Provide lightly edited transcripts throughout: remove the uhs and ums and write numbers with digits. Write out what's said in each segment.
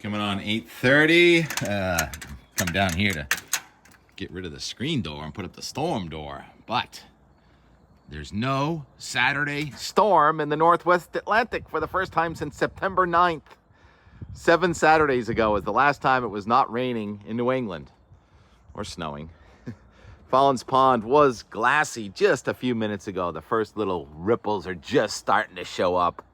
Coming on 8:30. Come down here to get rid of the screen door and put up the storm door. But there's no Saturday storm in the Northwest Atlantic for the first time since September 9th. 7 Saturdays ago was the last time it was not raining in New England or snowing. Fallon's Pond was glassy just a few minutes ago. The first little ripples are just starting to show up.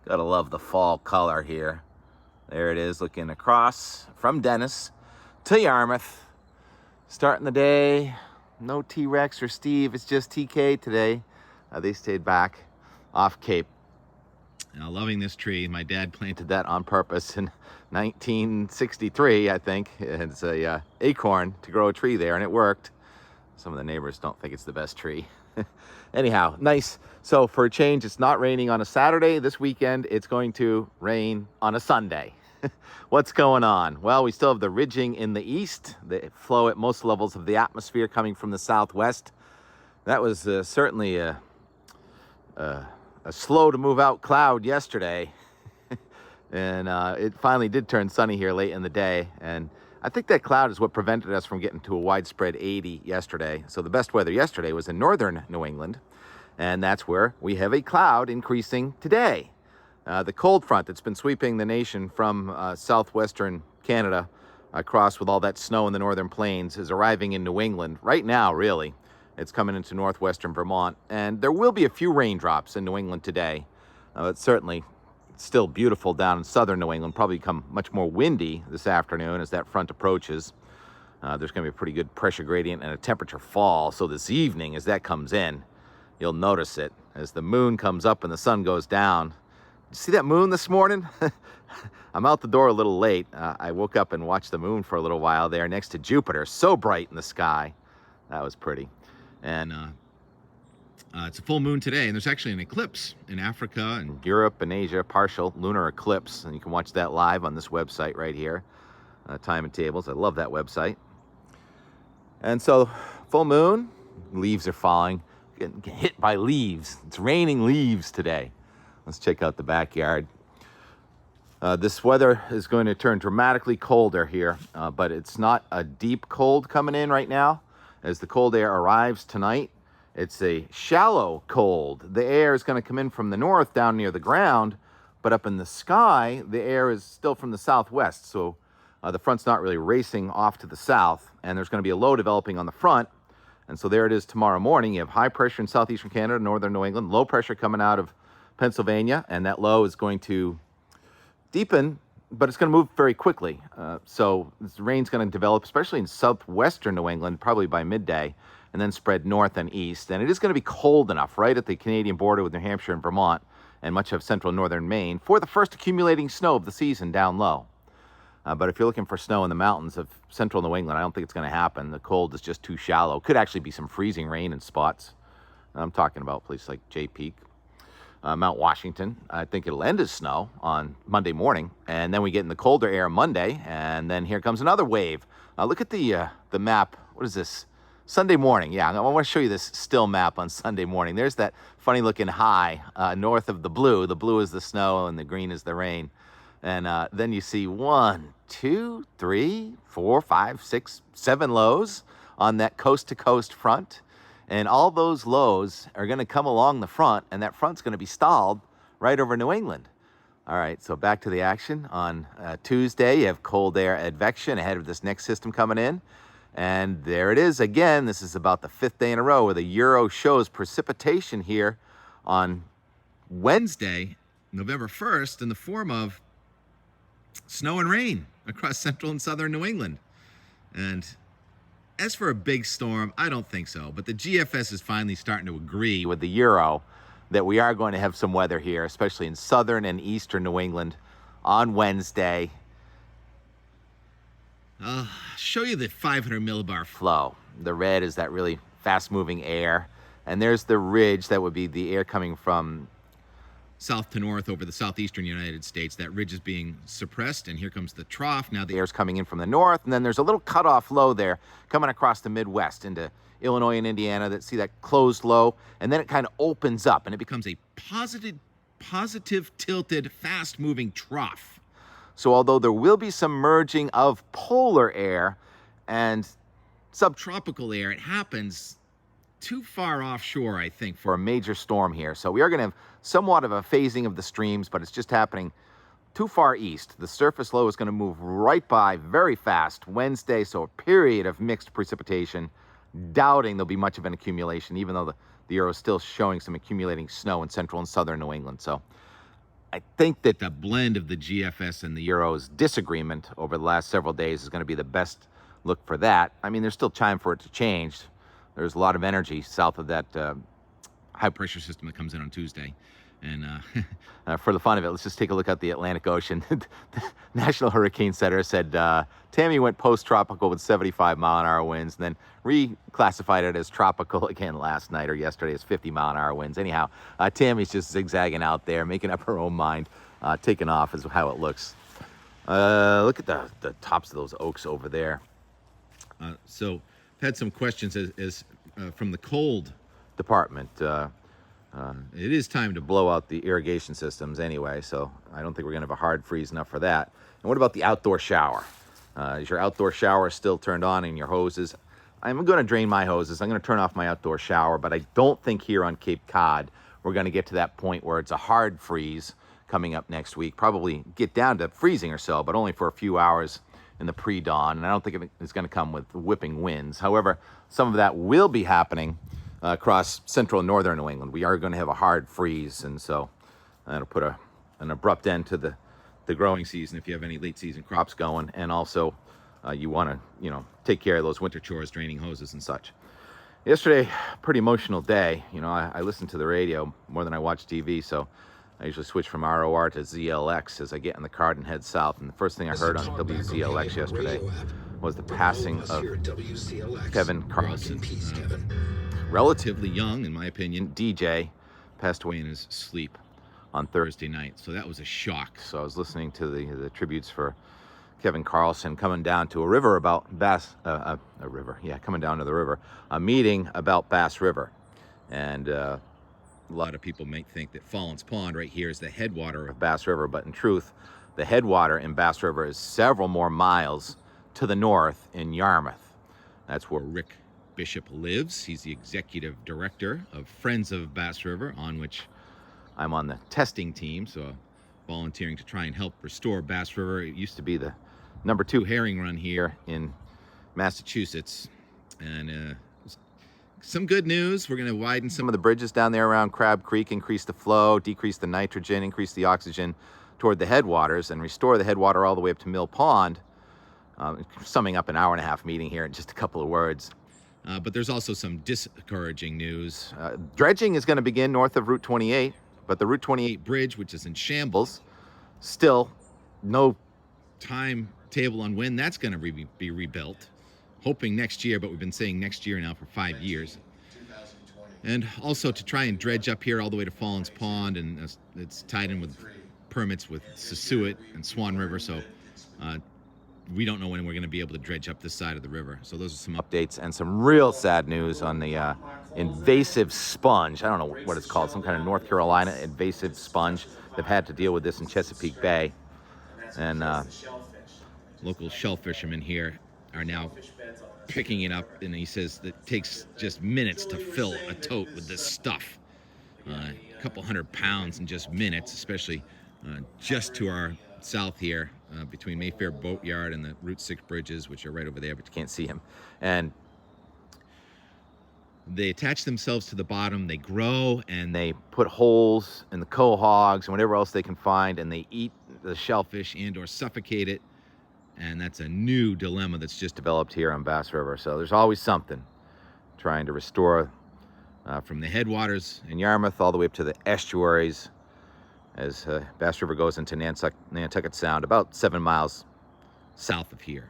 Gotta love the fall color here. There it is, looking across from Dennis to Yarmouth. Starting the day, no T-Rex or Steve, it's just TK today. They stayed back off Cape. Now, loving this tree. My dad planted that on purpose in 1963, I think. It's a acorn to grow a tree there, and it worked. Some of the neighbors don't think it's the best tree. Anyhow, nice. So for a change, it's not raining on a Saturday. This weekend, it's going to rain on a Sunday. What's going on? Well, we still have the ridging in the east, the flow at most levels of the atmosphere coming from the southwest. That was certainly a slow to move out cloud yesterday. And it finally did turn sunny here late in the day. And I think that cloud is what prevented us from getting to a widespread 80 yesterday. So the best weather yesterday was in northern New England. And that's where we have a cloud increasing today. The cold front that's been sweeping the nation from southwestern Canada across with all that snow in the northern plains is arriving in New England right now, really. It's coming into northwestern Vermont. And there will be a few raindrops in New England today. It's certainly still beautiful down in southern New England. Probably become much more windy this afternoon as that front approaches. There's going to be a pretty good pressure gradient and a temperature fall. So this evening, as that comes in, you'll notice it as the moon comes up and the sun goes down. You see that moon this morning? I'm out the door a little late. I woke up and watched the moon for a little while there next to Jupiter. So bright in the sky. That was pretty. And it's a full moon today, and there's actually an eclipse in Africa and Europe and Asia, partial lunar eclipse. And you can watch that live on this website right here, Time and Tables. I love that website. And so, full moon, leaves are falling, getting hit by leaves. It's raining leaves today. Let's check out the backyard. This weather is going to turn dramatically colder here, but it's not a deep cold coming in right now. As the cold air arrives tonight, it's a shallow cold. The air is going to come in from the north down near the ground, but up in the sky, the air is still from the southwest. So the front's not really racing off to the south, and there's going to be a low developing on the front. And so there it is tomorrow morning. You have high pressure in southeastern Canada, northern New England, low pressure coming out of Pennsylvania, and that low is going to deepen, but it's going to move very quickly. So this rain's going to develop, especially in southwestern New England, probably by midday, and then spread north and east. And it is going to be cold enough right at the Canadian border with New Hampshire and Vermont and much of central northern Maine for the first accumulating snow of the season down low. But if you're looking for snow in the mountains of central New England, I don't think it's going to happen. The cold is just too shallow. Could actually be some freezing rain in spots. I'm talking about places like Jay Peak. Mount Washington, I think it'll end as snow on Monday morning, and then we get in the colder air Monday, and then here comes another wave. Look at the map. What is this? Sunday morning. Yeah, I want to show you this still map on Sunday morning. There's that funny-looking high north of the blue. The blue is the snow, and the green is the rain. And then you see 1, 2, 3, 4, 5, 6, 7 lows on that coast-to-coast front. And all those lows are going to come along the front, and that front's going to be stalled right over New England. All right, so back to the action. On Tuesday, you have cold air advection ahead of this next system coming in. And there it is again. This is about the 5th day in a row where the Euro shows precipitation here on Wednesday, November 1st, in the form of snow and rain across central and southern New England. And as for a big storm, I don't think so. But the GFS is finally starting to agree with the Euro that we are going to have some weather here, especially in southern and eastern New England on Wednesday. I'll show you the 500 millibar flow. The red is that really fast-moving air. And there's the ridge. That would be the air coming from south to north over the southeastern United States. That ridge is being suppressed, and here comes the trough. Now the air's coming in from the north, and then there's a little cutoff low there coming across the Midwest into Illinois and Indiana. That see that closed low, and then it kind of opens up, and it becomes a positive tilted, fast-moving trough. So although there will be some merging of polar air and subtropical air, it happens too far offshore, I think, for a major storm here. So we are going to have somewhat of a phasing of the streams, but it's just happening too far east. The surface low is going to move right by very fast Wednesday, so a period of mixed precipitation. Doubting there'll be much of an accumulation, even though the Euro is still showing some accumulating snow in central and southern New England. So I think that the blend of the GFS and the Euro's disagreement over the last several days is going to be the best look for that. I mean, there's still time for it to change. There's a lot of energy south of that high pressure system that comes in on Tuesday. And for the fun of it, let's just take a look at the Atlantic Ocean. The National Hurricane Center said Tammy went post-tropical with 75-mile-an-hour winds, and then reclassified it as tropical again last night or yesterday as 50-mile-an-hour winds. Anyhow, Tammy's just zigzagging out there, making up her own mind, taking off is how it looks. Look at the tops of those oaks over there. So I've had some questions as from the cold department. It is time to blow out the irrigation systems anyway, so I don't think we're going to have a hard freeze enough for that. And what about the outdoor shower? Is your outdoor shower still turned on in your hoses? I'm going to drain my hoses. I'm going to turn off my outdoor shower, but I don't think here on Cape Cod we're going to get to that point where it's a hard freeze coming up next week. Probably get down to freezing or so, but only for a few hours in the pre-dawn, and I don't think it's going to come with whipping winds. However, some of that will be happening across central and northern New England. We are going to have a hard freeze, and so that'll put an abrupt end to the growing season if you have any late season crops going, and also you want to take care of those winter chores, draining hoses and such. Yesterday, pretty emotional day. I listened to the radio more than I watch TV, so I usually switch from ROR to ZLX as I get in the car and head south. And the first thing I heard on WZLX yesterday was the passing of Kevin Karlson. Relatively young, in my opinion, DJ, passed away in his sleep on Thursday night. So that was a shock. So I was listening to the tributes for Kevin Karlson, coming down to a river about coming down to the river, a meeting about Bass River. And a lot of people may think that Fallon's Pond right here is the headwater of Bass River, but in truth, the headwater in Bass River is several more miles to the north in Yarmouth. That's where Rick Bishop lives. He's the executive director of Friends of Bass River, on which I'm on the testing team, so volunteering to try and help restore Bass River. It used to be the #2 herring run here in Massachusetts, and some good news. We're going to widen some of the bridges down there around Crab Creek, increase the flow, decrease the nitrogen, increase the oxygen toward the headwaters, and restore the headwater all the way up to Mill Pond. Summing up an hour-and-a-half meeting here in just a couple of words. But there's also some discouraging news. Dredging is going to begin north of Route 28, but the Route 28 bridge, which is in shambles, still no timetable on when that's going to be rebuilt. Hoping next year, but we've been saying next year now for 5 years. And also to try and dredge up here all the way to Fallon's Pond, and it's tied in with permits with Sassuat and Swan River, so we don't know when we're going to be able to dredge up this side of the river. So those are some updates and some real sad news on the invasive sponge. I don't know what it's called, some kind of North Carolina invasive sponge. They've had to deal with this in Chesapeake Bay. And local shell fishermen here are now picking it up, and he says that it takes just minutes to fill a tote with this stuff. A couple 100 pounds in just minutes, especially just to our south here, between Mayfair Boatyard and the Route 6 bridges, which are right over there, but you can't see them. And they attach themselves to the bottom, they grow, and they put holes in the quahogs and whatever else they can find, and they eat the shellfish and or suffocate it. And that's a new dilemma that's just developed here on Bass River. So there's always something trying to restore from the headwaters in Yarmouth all the way up to the estuaries as Bass River goes into Nantucket Sound, about 7 miles south of here.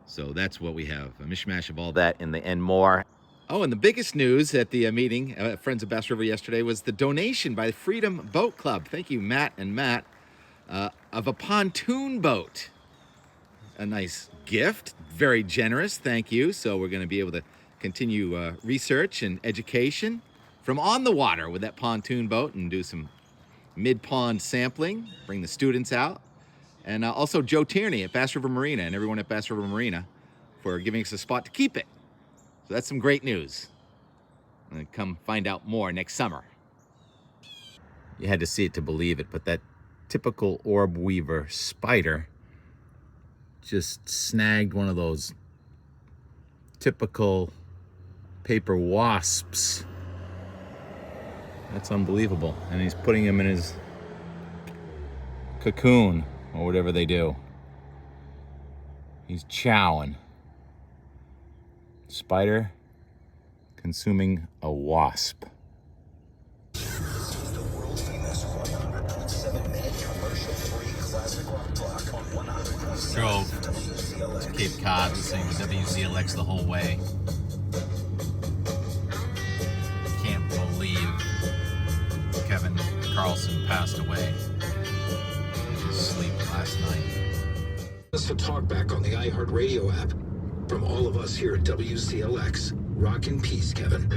So that's what we have, a mishmash of all that and more. Oh, and the biggest news at the meeting at Friends of Bass River yesterday was the donation by the Freedom Boat Club. Thank you, Matt and Matt, of a pontoon boat. A nice gift, very generous, thank you. So we're going to be able to continue research and education from on the water with that pontoon boat and do some mid-pond sampling, bring the students out, And also Joe Tierney at Bass River Marina and everyone at Bass River Marina for giving us a spot to keep it. So that's some great news. And come find out more next summer. You had to see it to believe it, but that typical orb weaver spider just snagged one of those typical paper wasps. That's unbelievable. And he's putting him in his cocoon or whatever they do. He's chowing. Spider consuming a wasp. The world-famous 100.7-minute commercial-free classic rock block on 100.7 drove to Cape Cod listening to WCLX the whole way. Can't believe Kevin Karlson passed away in his sleep last night. Us to talk back on the iHeartRadio app. From all of us here at WCLX, rock in peace, Kevin.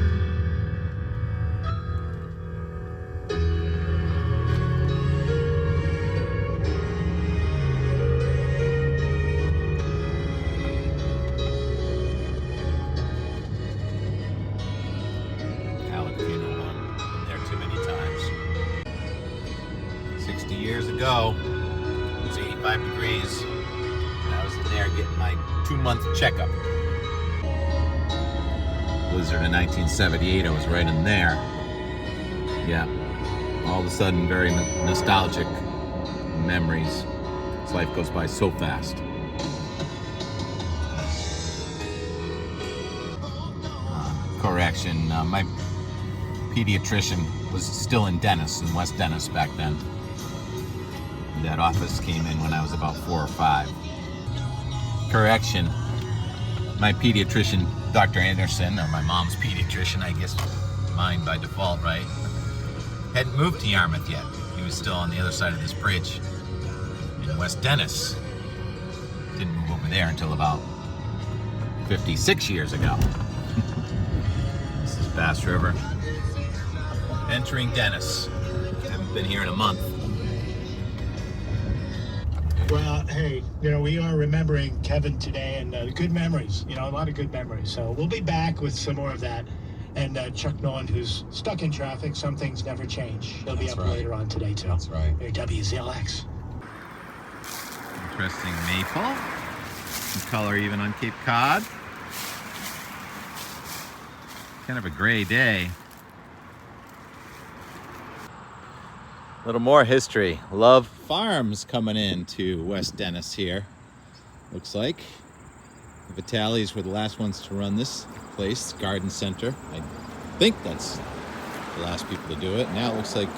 Alec funeral home. Been there too many times. 60 years ago, it was 85 degrees. And I was there getting my 2-month checkup. Blizzard in 1978, I was right in there. Yeah, all of a sudden very nostalgic memories. This life goes by so fast. Correction, my pediatrician was still in Dennis, in West Dennis back then. That office came in when I was about 4 or 5. Correction, my pediatrician, Dr. Anderson, or my mom's pediatrician, I guess mine by default, right? Hadn't moved to Yarmouth yet. He was still on the other side of this bridge in West Dennis. Didn't move over there until about 56 years ago. This is Bass River. Entering Dennis. Haven't been here in a month. Well, hey, we are remembering Kevin today, and good memories, a lot of good memories. So we'll be back with some more of that. And Chuck Nolan, who's stuck in traffic, some things never change. He'll be up later on today, too. That's right. Here, WZLX. Interesting maple. Some color even on Cape Cod. Kind of a gray day. A little more history. Love Farms coming in to West Dennis here. Looks like the Vitalis were the last ones to run this place, Garden Center. I think that's the last people to do it. Now it looks like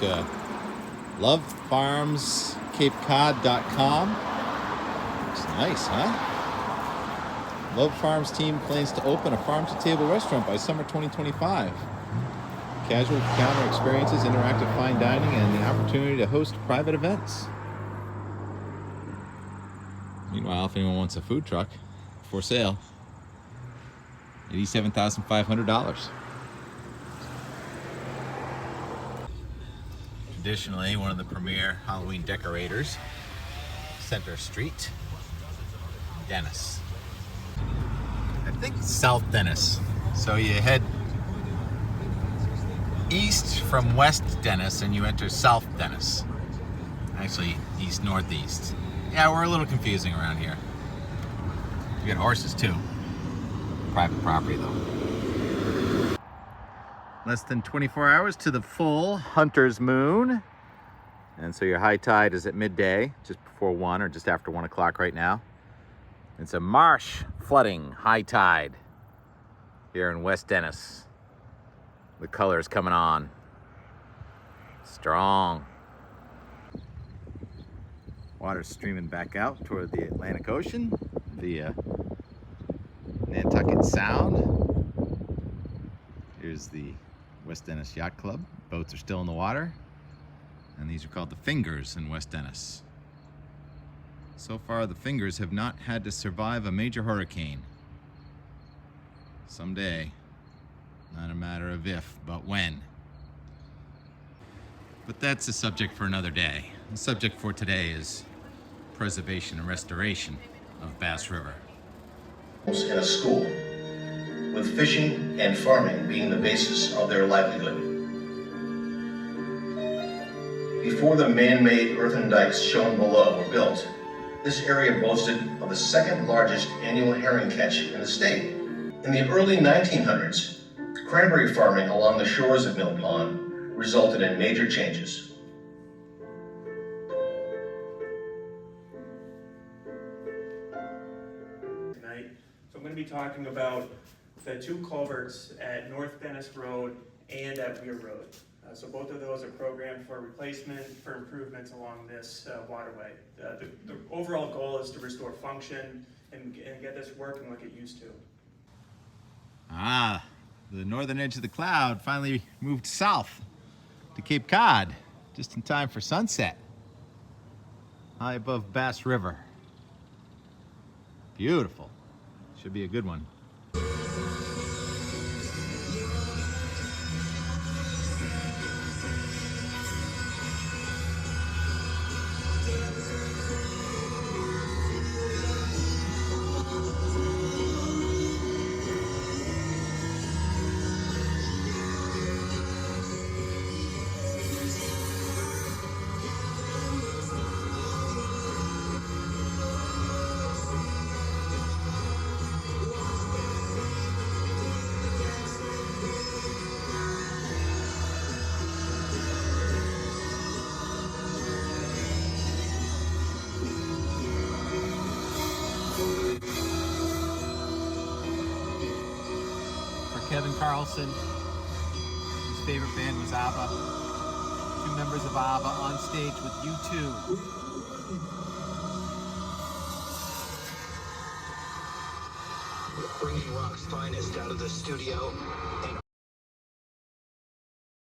lovefarmscapecod.com. Looks nice, huh? Love Farms team plans to open a farm-to-table restaurant by summer 2025. Casual counter experiences, interactive fine dining, and the opportunity to host private events. Meanwhile, if anyone wants a food truck for sale, $87,500. Traditionally, one of the premier Halloween decorators, Center Street, Dennis. I think South Dennis. So you head east from West Dennis and you enter South Dennis. Actually, east-northeast. Yeah, we're a little confusing around here. You get horses too. Private property though. Less than 24 hours to the full hunter's moon. And so your high tide is at midday, just before 1 or just after 1 o'clock right now. It's a marsh flooding high tide here in West Dennis. The color is coming on. Strong. Water's streaming back out toward the Atlantic Ocean via Nantucket Sound. Here's the West Dennis Yacht Club. Boats are still in the water. And these are called the Fingers in West Dennis. So far, the Fingers have not had to survive a major hurricane. Someday. Not a matter of if, but when. But that's a subject for another day. The subject for today is preservation and restoration of Bass River. In a school, with fishing and farming being the basis of their livelihood. Before the man-made earthen dikes shown below were built, this area boasted of the second largest annual herring catch in the state. In the early 1900s, cranberry farming along the shores of Mill Pond resulted in major changes. Tonight, so I'm going to be talking about the two culverts at North Dennis Road and at Weir Road. So both of those are programmed for replacement, for improvements along this waterway. The overall goal is to restore function and get this working like it used to. Ah, the northern edge of the cloud finally moved south to Cape Cod, just in time for sunset, high above Bass River. Beautiful. Should be a good one. Kevin Karlson, his favorite band was ABBA. 2 members of ABBA on stage with U2. Bringing rock's finest out of the studio.